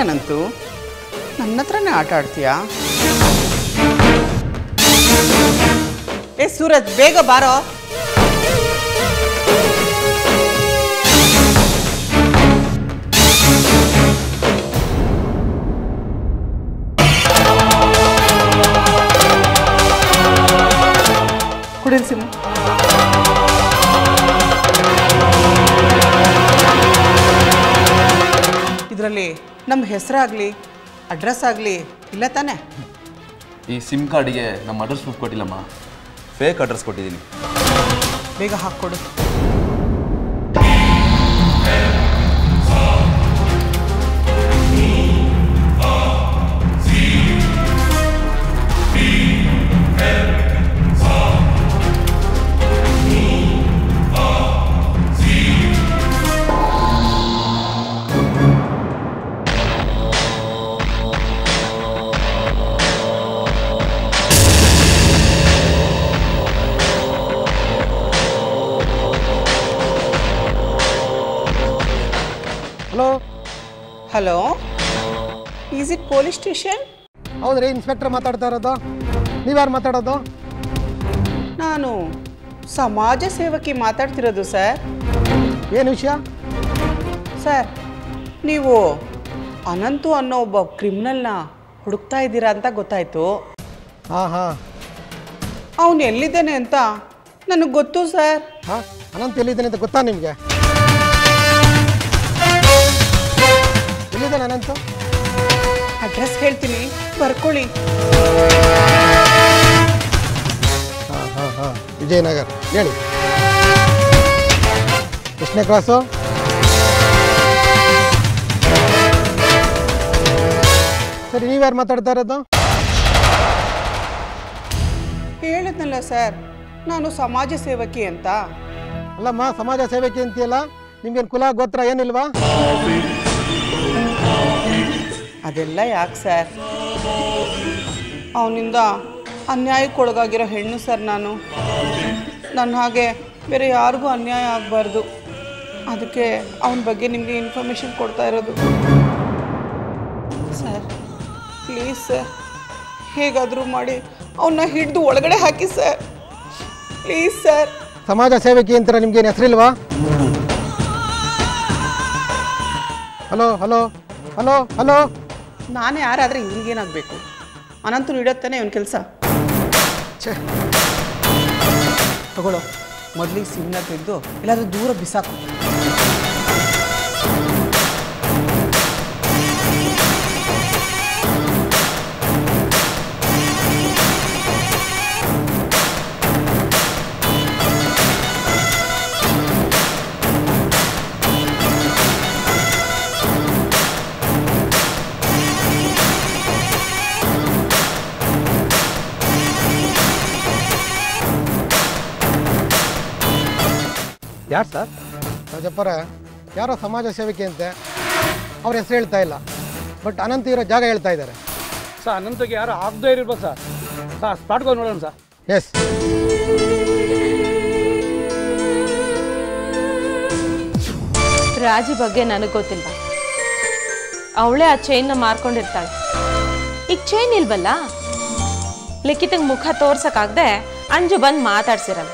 ಏನಂತೂ ನನ್ನ ಹತ್ರನೇ ಆಟ ಆಡ್ತೀಯಾ? ಏ ಸೂರಜ್, ಬೇಗ ಬಾರೋ. ಕುಡಿಲ್ ಸಿಮ್. ಇದರಲ್ಲಿ ನಮ್ಮ ಹೆಸರಾಗಲಿ ಅಡ್ರೆಸ್ ಆಗಲಿ ಇಲ್ಲ ತಾನೆ? ಈ ಸಿಮ್ ಕಾರ್ಡಿಗೆ ನಮ್ಮ ಅಡ್ರೆಸ್ ಪ್ರೂಫ್ ಕೊಟ್ಟಿಲ್ಲಮ್ಮ, ಫೇಕ್ ಅಡ್ರೆಸ್ ಕೊಟ್ಟಿದ್ದೀನಿ. ಬೇಗ ಹಾಕ್ಕೊಡು. Hello hello, is it police station? ಹೌದ್ರಿ, ಇನ್ಸ್ಪೆಕ್ಟರ್ ಮಾತಾಡ್ತಾ ಇರೋದು. ನೀವ್ಯಾರು ಮಾತಾಡೋದು? ನಾನು ಸಮಾಜ ಸೇವಕಿ ಮಾತಾಡ್ತಿರೋದು ಸರ್. ಏನು ವಿಷಯ? ಸರ್, ನೀವು ಅನಂತು ಅನ್ನೋ ಒಬ್ಬ ಕ್ರಿಮಿನಲ್ನ ಹುಡುಕ್ತಾ ಇದ್ದೀರಾ ಅಂತ ಗೊತ್ತಾಯಿತು. ಹಾಂ ಹಾಂ, ಅವನು ಎಲ್ಲಿದ್ದಾನೆ ಅಂತ ನನಗೆ ಗೊತ್ತು ಸರ್. ಹಾಂ, ಅನಂತ್ ಎಲ್ಲಿದ್ದಾನೆ ಅಂತ ಗೊತ್ತಾ ನಿಮಗೆ? ಎಲ್ಲಿದ್ದಾನೆ ಅನಂತು? ಅಡ್ರೆಸ್ ಹೇಳ್ತೀನಿ, ಬರ್ಕೊಳ್ಳಿ. ಹಾಂ ಹಾಂ ಹಾಂ, ವಿಜಯನಗರ. ಹೇಳಿ, ಎಷ್ಟನೇ ಕ್ಲಾಸು? ಸರಿ, ನೀವ್ಯಾರು ಮಾತಾಡ್ತಾ ಇರೋದು? ಹೇಳಿದ್ನಲ್ಲ ಸರ್, ನಾನು ಸಮಾಜ ಸೇವಕಿ ಅಂತ. ಅಲ್ಲಮ್ಮ, ಸಮಾಜ ಸೇವಕಿ ಅಂತೀಯಲ್ಲ, ನಿಮ್ಗೇನು ಕುಲ ಗೋತ್ರ ಏನಿಲ್ವಾ? ಅದೆಲ್ಲ ಯಾಕೆ ಸರ್? ಅವನಿಂದ ಅನ್ಯಾಯಕ್ಕೊಳಗಾಗಿರೋ ಹೆಣ್ಣು ಸರ್ ನಾನು. ನನ್ನ ಹಾಗೆ ಬೇರೆ ಯಾರಿಗೂ ಅನ್ಯಾಯ ಆಗಬಾರ್ದು, ಅದಕ್ಕೆ ಅವನ ಬಗ್ಗೆ ನಿಮಗೆ ಇನ್ಫಾರ್ಮೇಷನ್ ಕೊಡ್ತಾ ಇರೋದು. ಸರ್ ಪ್ಲೀಸ್ ಸರ್, ಹೇಗಾದರೂ ಮಾಡಿ ಅವನ್ನ ಹಿಡಿದು ಒಳಗಡೆ ಹಾಕಿ ಸರ್, ಪ್ಲೀಸ್ ಸರ್. ಸಮಾಜ ಸೇವಕಿ ಅಂತಾರೆ, ನಿಮ್ಗೇನು ಹೆಸರಿಲ್ವಾ? ಹಲೋ ಹಲೋ ಹಲೋ ಹಲೋ, ನಾನು ಯಾರಾದರೆ ಇವ್ನಿಗೇನಾಗಬೇಕು? ಅನಂತನು ಇಡತ್ತಾನೆ ಇವನ ಕೆಲಸ. ಛೇ, ತಗೊಳ್ಳೋ, ಮೊದಲಿಗೆ ಸಿಮ್ನ ತೆಗೆದು ಎಲ್ಲಾದರೂ ದೂರ ಬಿಸಾಕು. ಯಾರು ಸರ್? ರಾಜಪ್ಪರ, ಯಾರೋ ಸಮಾಜ ಸೇವಕಿ ಅಂತೆ, ಅವ್ರ ಹೆಸರು ಹೇಳ್ತಾ ಇಲ್ಲ, ಬಟ್ ಅನಂತ ಇರೋ ಜಾಗ ಹೇಳ್ತಾ ಇದ್ದಾರೆ. ಸರ್, ಅನಂತಗೆ ಯಾರು ಆಗದೇ ಇರ್ಬೇಕು ಸರ್. ಸರ್, ಸ್ಪಾಟ್ಗೆ ನೋಡೋಣ ಸರ್. ಎಸ್. ರಾಜಿ ಬಗ್ಗೆ ನನಗೆ ಗೊತ್ತಿಲ್ಲ. ಅವಳೇ ಆ ಚೈನ್ನ ಮಾರ್ಕೊಂಡಿರ್ತಾಳೆ. ಈಗ ಚೈನ್ ಇಲ್ವಲ್ಲ, ಲಿಖಿತಂಗೆ ಮುಖ ತೋರ್ಸಕ್ಕಾಗದೆ ಅಂಜು ಬಂದು ಮಾತಾಡ್ಸಿರಲ್ಲ.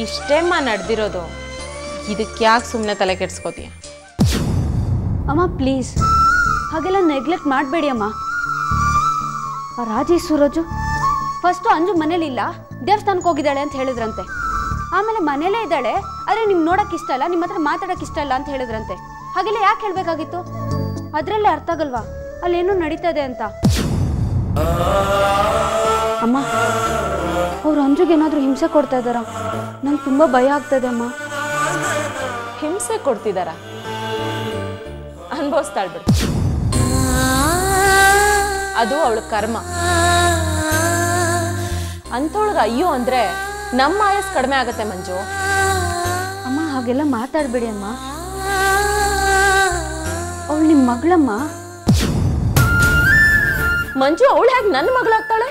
ಇಷ್ಟೇಮ್ಮ ನಡೆದಿರೋದು. ಇದಕ್ಕೆ ಯಾಕೆ ಸುಮ್ಮನೆ ತಲೆ ಕೆಡ್ಸ್ಕೋತೀಯ? ಅಮ್ಮ ಪ್ಲೀಸ್, ಹಾಗೆಲ್ಲ ನೆಗ್ಲೆಕ್ಟ್ ಮಾಡಬೇಡಿ ಅಮ್ಮ. ರಾಜಿ ಸೂರಜು ಫಸ್ಟು ಅಂಜು ಮನೇಲಿಲ್ಲ, ದೇವಸ್ಥಾನಕ್ಕೆ ಹೋಗಿದ್ದಾಳೆ ಅಂತ ಹೇಳಿದ್ರಂತೆ. ಆಮೇಲೆ ಮನೇಲೇ ಇದ್ದಾಳೆ, ಆದರೆ ನಿಮ್ಗೆ ನೋಡೋಕೆ ಇಷ್ಟ ಇಲ್ಲ, ನಿಮ್ಮ ಹತ್ರ ಮಾತಾಡೋಕೆ ಇಷ್ಟ ಇಲ್ಲ ಅಂತ ಹೇಳಿದ್ರಂತೆ. ಹಾಗೆಲ್ಲ ಯಾಕೆ ಹೇಳಬೇಕಾಗಿತ್ತು? ಅದರಲ್ಲೇ ಅರ್ಥ ಆಗಲ್ವಾ ಅಲ್ಲೇನೋ ನಡೀತದೆ ಅಂತ? ಅಮ್ಮ, ಅವ್ರು ಅಂಜುಗೆ ಏನಾದರೂ ಹಿಂಸೆ ಕೊಡ್ತಾ ಇದ್ದಾರಾ? ನಂಗೆ ತುಂಬ ಭಯ ಆಗ್ತದೆ ಅಮ್ಮ. ಹಿಂಸೆ ಕೊಡ್ತಿದಾರ? ಅನ್ಭವಿಸ್ತಾಳ್ಬಿಡು, ಅದು ಅವಳ ಕರ್ಮ. ಅಂಥೊಳಗೆ ಅಯ್ಯೋ ಅಂದ್ರೆ ನಮ್ಮ ಆಯಸ್ ಕಡಿಮೆ ಆಗತ್ತೆ ಮಂಜು. ಅಮ್ಮ ಹಾಗೆಲ್ಲ ಮಾತಾಡಬೇಡಿ ಅಮ್ಮ. ಅವಳು ನಿಮ್ಮ ಮಗಳಮ್ಮ. ಮಂಜು ಅವಳು ಹೇಗೆ ನನ್ನ ಮಗಳಾಗ್ತಾಳೆ?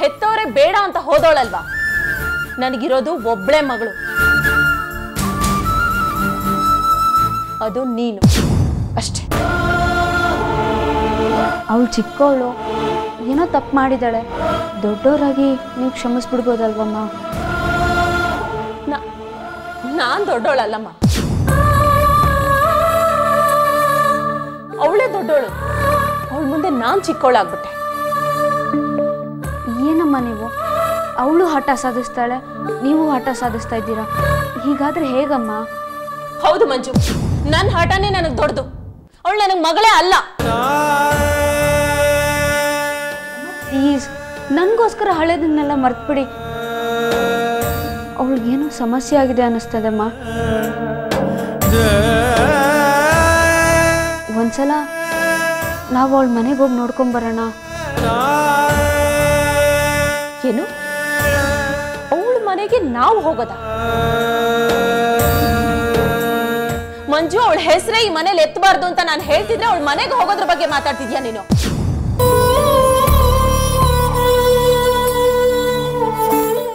ಹೆತ್ತವರೇ ಬೇಡ ಅಂತ ಹೋದವಳಲ್ವಾ? ನನಗಿರೋದು ಒಬ್ಳೆ ಮಗಳು. ಅದು ನೀನು ಅಷ್ಟೇ. ಅವಳು ಚಿಕ್ಕವಳು, ಏನೋ ತಪ್ಪು ಮಾಡಿದ್ದಾಳೆ. ದೊಡ್ಡವರಾಗಿ ನೀವು ಕ್ಷಮಿಸ್ಬಿಡ್ಬೋದಲ್ವಮ್ಮ? ನಾನು ದೊಡ್ಡವಳಲ್ಲಮ್ಮ, ಅವಳೇ ದೊಡ್ಡವಳು. ಅವಳ ಮುಂದೆ ನಾನು ಚಿಕ್ಕವಳಾಗ್ಬಿಟ್ಟೆ. ಏನಮ್ಮ ನೀವು? ಅವಳು ಹಠ ಸಾಧಿಸ್ತಾಳೆ, ನೀವು ಹಠ ಸಾಧಿಸ್ತಾ ಇದ್ದೀರಾ. ಹೀಗಾದ್ರೆ ಹೇಗಮ್ಮ? ಹೌದು ಮಂಜು, ನನ್ನ ಹಠನೇ ನನಗೆ ದೊಡ್ಡದು. ಅವಳು ನನಗೆ ಮಗಳೇ ಅಲ್ಲ. ಪ್ಲೀಸ್ ನನಗೋಸ್ಕರ ಹಳೆದನ್ನೆಲ್ಲ ಮರ್ತ್ಬಿಡಿ. ಅವಳಿಗೇನೋ ಸಮಸ್ಯೆ ಆಗಿದೆ ಅನ್ನಿಸ್ತದಮ್ಮ. ಒಂದ್ಸಲ ನಾವು ಅವಳ ಮನೆಗೆ ಹೋಗಿ ನೋಡ್ಕೊಂಬರೋಣ. ಏನು, ಅವಳ ಮನೆಗೆ ನಾವು ಹೋಗೋದ? ಮಂಜು, ಅವಳ ಹೆಸರೇ ಈ ಮನೇಲಿ ಎತ್ತಬಾರ್ದು ಅಂತ ನಾನು ಹೇಳ್ತಿದ್ರೆ ಅವಳ ಮನೆಗೆ ಹೋಗೋದ್ರ ಬಗ್ಗೆ ಮಾತಾಡ್ತಿದ್ಯಾ ನೀನು?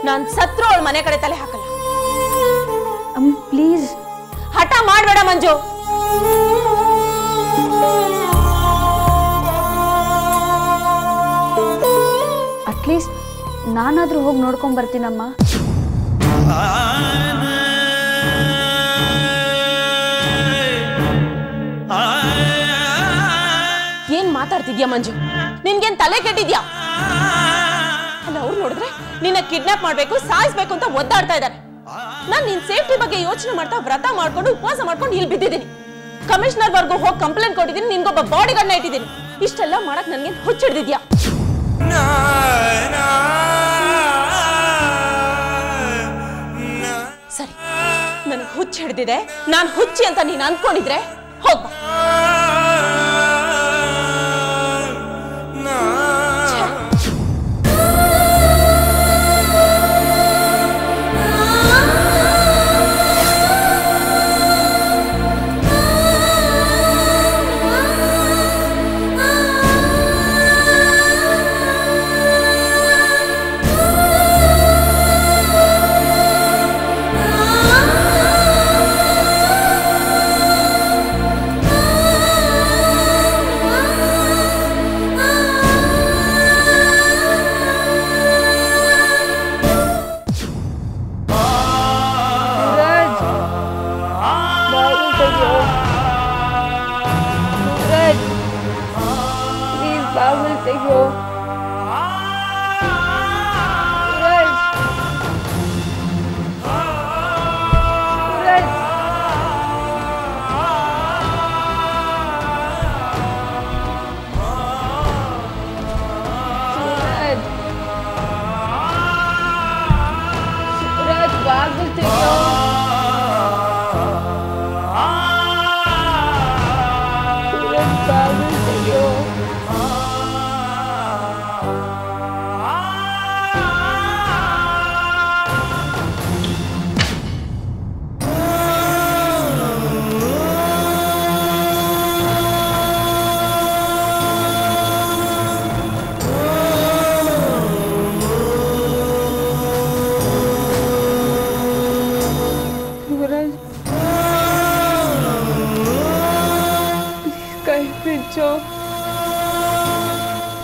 ನಾನು ಸತ್ರು ಅವಳ ಮನೆ ಕಡೆ ತಲೆ ಹಾಕಲ್ಲ. ಪ್ಲೀಸ್ ಹಠ ಮಾಡಬೇಡ ಮಂಜು. ಅಟ್ಲೀಸ್ಟ್ ನಾನಾದ್ರೂ ಹೋಗಿ ನೋಡ್ಕೊಂಡ್ ಬರ್ತೀನಮ್ಮ. ಏನ್ ಮಾತಾಡ್ತಿದ್ಯಾ ಮಂಜು? ನಿನ್ಗೇನ್ ತಲೆ ಕೆಟ್ಟಿದ್ಯಾ? ಅಲ್ಲ, ಅವ್ರು ನೋಡಿದ್ರೆ ನಿನ್ನ ಕಿಡ್ನಾಪ್ ಮಾಡ್ಬೇಕು, ಸಾಯಿಸ್ಬೇಕು ಅಂತ ಒದ್ದಾಡ್ತಾ ಇದ್ದಾರೆ. ನಾನ್ ನಿನ್ ಸೇಫ್ಟಿ ಬಗ್ಗೆ ಯೋಚನೆ ಮಾಡ್ತಾ ವ್ರತ ಮಾಡ್ಕೊಂಡು ಉಪವಾಸ ಮಾಡ್ಕೊಂಡು ಇಲ್ಲಿ ಬಿದ್ದಿದ್ದೀನಿ. ಕಮಿಷನರ್ ವರ್ಗೂ ಹೋಗಿ ಕಂಪ್ಲೇಂಟ್ ಕೊಟ್ಟಿದ್ದೀನಿ, ನಿನ್ಗೊಬ್ಬ ಬಾಡಿ ಗಾರ್ಡ್ನ ಇಟ್ಟಿದ್ದೀನಿ. ಇಷ್ಟೆಲ್ಲ ಮಾಡಕ್ ನನ್ಗೇನ್ ಹುಚ್ಚಿಡ್ದಿದ್ಯಾ? ಸರಿ, ನನಗೆ ಹುಚ್ಚ ಹಿಡ್ದಿದೆ, ನಾನು ಹುಚ್ಚಿ ಅಂತ ನೀನು ಅನ್ಕೊಂಡಿದ್ರೆ ಹೋಗ್ಬಾ.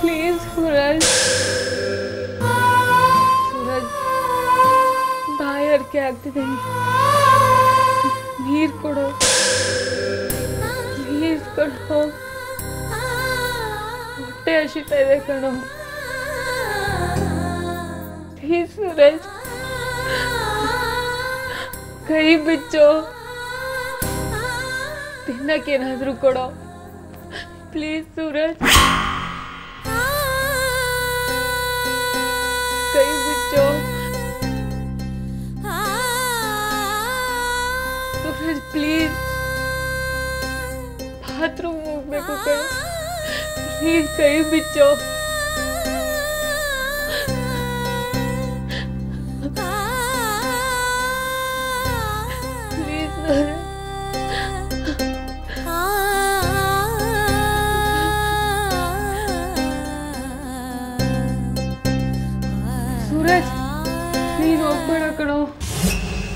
प्लीज सूरज सूरज बाहर के ಆಗ್ತಿದೆ ನೀರು ಕೊಡು ಪ್ಲೀಸ್ ಕೊಡು ಹೊಟ್ಟೆ ಹಸಿತಾ ಇದೆ ಕಣೋ ಪ್ಲೀಸ್ सूरज ಕೈ ಬಿಚ್ಚು ತಿನ್ನಕ್ಕೆ ಏನಾದರೂ ಕೊಡು प्लीज सूरज कई बिचो सूरज प्लीज बाथरूम ಹೋಗಬೇಕು ಕಣೋ ಪ್ಲೀಸ್ ಕೈ ಬಿಚ್ಚೋ ಪ್ಲೀಸ್ सूरज प्लीज होगಬೇಡ ಕಣೋ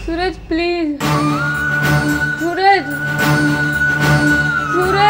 सूरज प्लीज सूरज ಇವ್ರೇ